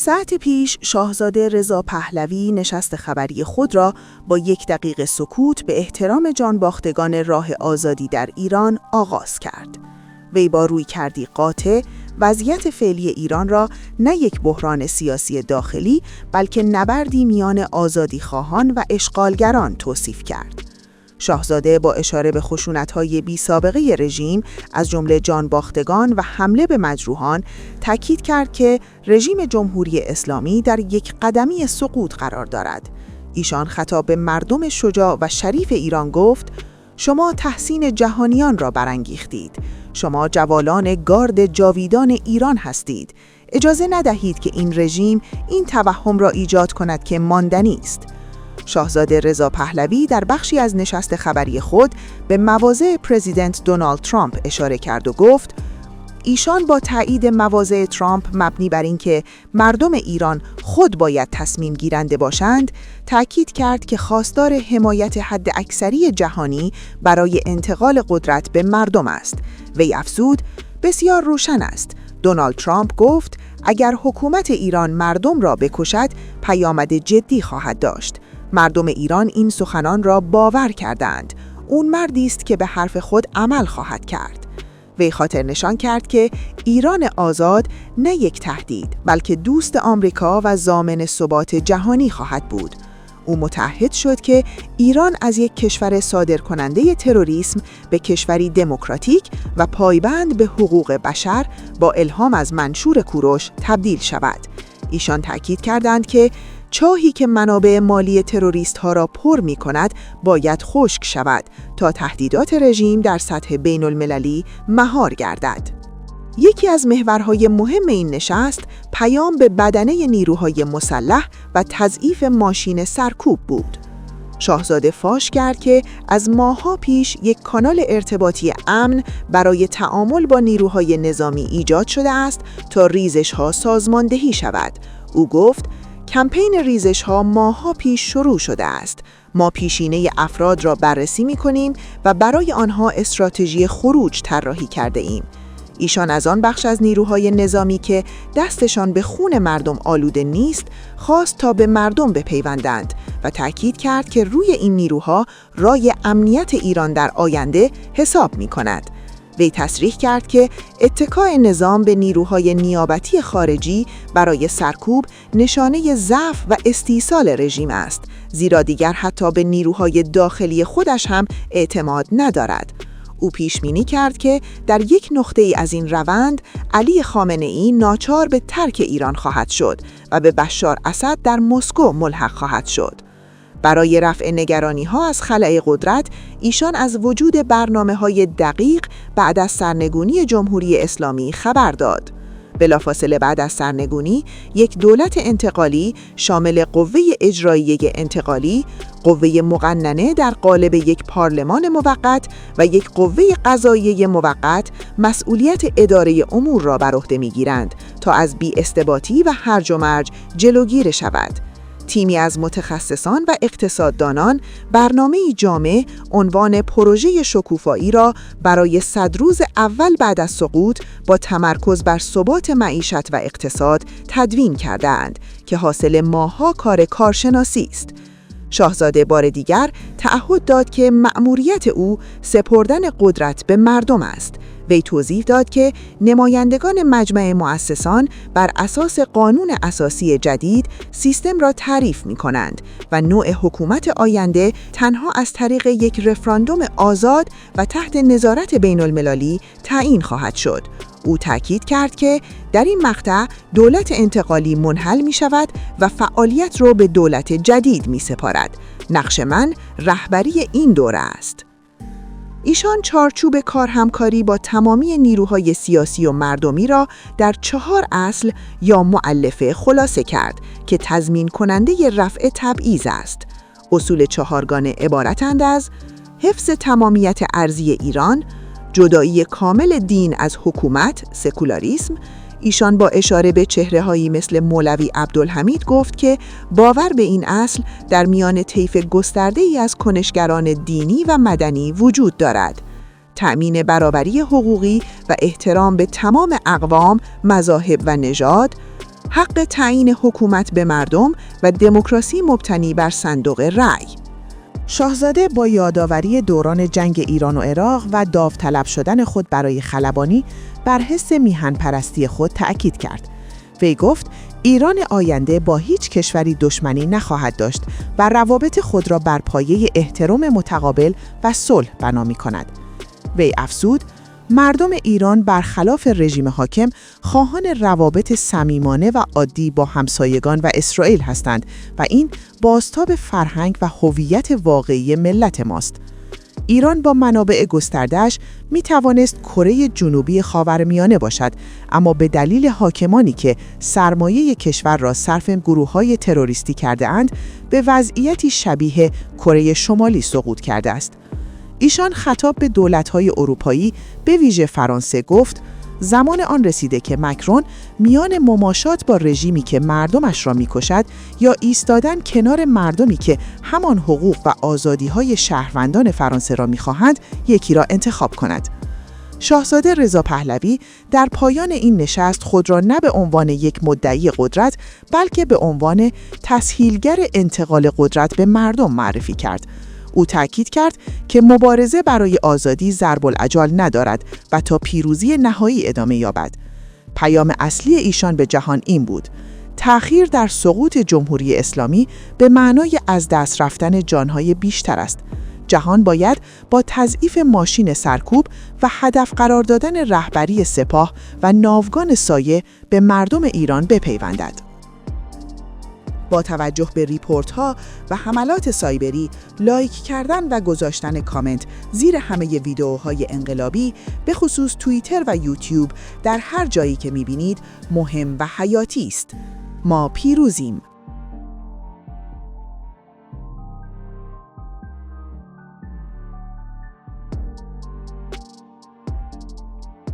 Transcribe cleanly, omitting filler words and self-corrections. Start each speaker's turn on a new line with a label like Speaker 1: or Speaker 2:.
Speaker 1: ساعت پیش شاهزاده رضا پهلوی نشست خبری خود را با 1 دقیقه سکوت به احترام جانباختگان راه آزادی در ایران آغاز کرد. وی با رویکردی قاطع وضعیت فعلی ایران را نه یک بحران سیاسی داخلی بلکه نبردی میان آزادیخواهان و اشغالگران توصیف کرد. شاهزاده با اشاره به خشونت‌های بی‌سابقه رژیم از جمله جانباختگان و حمله به مجروحان تاکید کرد که رژیم جمهوری اسلامی در یک قدمی سقوط قرار دارد. ایشان خطاب به مردم شجاع و شریف ایران گفت: شما تحسین جهانیان را برانگیختید. شما جوالان گارد جاویدان ایران هستید. اجازه ندهید که این رژیم این توهم را ایجاد کند که ماندنی است. شاهزاده رضا پهلوی در بخشی از نشست خبری خود به مواضع پرزیدنت دونالد ترامپ اشاره کرد و گفت: ایشان با تایید مواضع ترامپ مبنی بر اینکه مردم ایران خود باید تصمیم گیرنده باشند، تاکید کرد که خواستار حمایت حداکثری جهانی برای انتقال قدرت به مردم است. وی افزود: بسیار روشن است. دونالد ترامپ گفت اگر حکومت ایران مردم را بکشد، پیامد جدی خواهد داشت. مردم ایران این سخنان را باور کردند. اون مردی است که به حرف خود عمل خواهد کرد. وی خاطر نشان کرد که ایران آزاد نه یک تهدید بلکه دوست آمریکا و ضامن ثبات جهانی خواهد بود. او متعهد شد که ایران از یک کشور صادرکننده تروریسم به کشوری دموکراتیک و پایبند به حقوق بشر با الهام از منشور کوروش تبدیل شود. ایشان تاکید کردند که چاهی که منابع مالی تروریست ها را پر می کند باید خشک شود تا تهدیدات رژیم در سطح بین المللی مهار گردد. یکی از محورهای مهم این نشست پیام به بدنه نیروهای مسلح و تضعیف ماشین سرکوب بود. شاهزاده فاش کرد که از ماه‌ها پیش یک کانال ارتباطی امن برای تعامل با نیروهای نظامی ایجاد شده است تا ریزش‌ها سازماندهی شود. او گفت: کمپین ریزش‌ها ماه‌ها پیش شروع شده است. ما پیشینه افراد را بررسی می‌کنیم و برای آنها استراتژی خروج طراحی کرده ایم. ایشان از آن بخش از نیروهای نظامی که دستشان به خون مردم آلوده نیست، خواست تا به مردم بپیوندند و تأکید کرد که روی این نیروها رای امنیت ایران در آینده حساب می‌کند. وی تصریح کرد که اتکای نظام به نیروهای نیابتی خارجی برای سرکوب نشانه ضعف و استیصال رژیم است، زیرا دیگر حتی به نیروهای داخلی خودش هم اعتماد ندارد. او پیش‌بینی کرد که در یک نقطه‌ای از این روند علی خامنه‌ای ناچار به ترک ایران خواهد شد و به بشار اسد در مسکو ملحق خواهد شد. برای رفع نگرانی‌ها از خلأ قدرت، ایشان از وجود برنامه‌های دقیق بعد از سرنگونی جمهوری اسلامی خبر داد. بلافاصله بعد از سرنگونی، یک دولت انتقالی شامل قوه اجراییه انتقالی، قوه مقننه در قالب یک پارلمان موقت و یک قوه قضاییه موقت مسئولیت اداره امور را بر عهده می‌گیرند تا از بی‌استباطی و هرج و مرج جلوگیری شود. تیمی از متخصصان و اقتصاددانان برنامه‌ای جامع عنوان پروژه شکوفایی را برای 100 روز اول بعد از سقوط با تمرکز بر ثبات معیشت و اقتصاد تدوین کرده‌اند که حاصل ماه‌ها کار کارشناسی است. شاهزاده بار دیگر تعهد داد که مأموریت او سپردن قدرت به مردم است. وی توضیح داد که نمایندگان مجمع مؤسسان بر اساس قانون اساسی جدید سیستم را تعریف می‌کنند و نوع حکومت آینده تنها از طریق یک رفراندوم آزاد و تحت نظارت بین المللی تعیین خواهد شد. او تاکید کرد که در این مقطع دولت انتقالی منحل می شود و فعالیت را به دولت جدید می سپارد. نقش من رهبری این دوره است. ایشان چارچوب کار همکاری با تمامی نیروهای سیاسی و مردمی را در 4 اصل یا مؤلفه خلاصه کرد که تضمین کننده رفع تبعیض است. اصول 4گانه عبارتند از حفظ تمامیت ارضی ایران، جدایی کامل دین از حکومت، سکولاریسم. ایشان با اشاره به چهره‌هایی مثل مولوی عبدالحمید گفت که باور به این اصل در میان طیف گسترده‌ای از کنشگران دینی و مدنی وجود دارد. تأمین برابری حقوقی و احترام به تمام اقوام، مذاهب و نژاد، حق تعیین حکومت به مردم و دموکراسی مبتنی بر صندوق رأی. شاهزاده با یادآوری دوران جنگ ایران و عراق و داوطلب شدن خود برای خلبانی بر حس میهن پرستی خود تأکید کرد. وی گفت ایران آینده با هیچ کشوری دشمنی نخواهد داشت و روابط خود را بر پایه احترام متقابل و صلح بنا می‌کند. وی افزود مردم ایران برخلاف رژیم حاکم خواهان روابط صمیمانه و عادی با همسایگان و اسرائیل هستند و این بازتاب فرهنگ و هویت واقعی ملت ماست. ایران با منابع گسترده‌اش می توانست کره جنوبی خاورمیانه باشد، اما به دلیل حاکمانی که سرمایه کشور را صرف گروه‌های تروریستی کرده اند، به وضعیتی شبیه کره شمالی سقوط کرده است. ایشان خطاب به دولت‌های اروپایی به ویژه فرانسه گفت زمان آن رسیده که مکرون میان مماشات با رژیمی که مردمش را می‌کشد یا ایستادن کنار مردمی که همان حقوق و آزادی‌های شهروندان فرانسه را می‌خواهند یکی را انتخاب کند. شاهزاده رضا پهلوی در پایان این نشست خود را نه به عنوان یک مدعی قدرت بلکه به عنوان تسهیلگر انتقال قدرت به مردم معرفی کرد. او تأکید کرد که مبارزه برای آزادی ضرب الاجال ندارد و تا پیروزی نهایی ادامه یابد. پیام اصلی ایشان به جهان این بود: تأخیر در سقوط جمهوری اسلامی به معنای از دست رفتن جانهای بیشتر است. جهان باید با تضعیف ماشین سرکوب و هدف قرار دادن رهبری سپاه و ناوگان سایه به مردم ایران بپیوندد. با توجه به ریپورت‌ها و حملات سایبری، لایک کردن و گذاشتن کامنت زیر همه ویدئوهای انقلابی، به خصوص توییتر و یوتیوب، در هر جایی که می‌بینید مهم و حیاتی است. ما پیروزیم.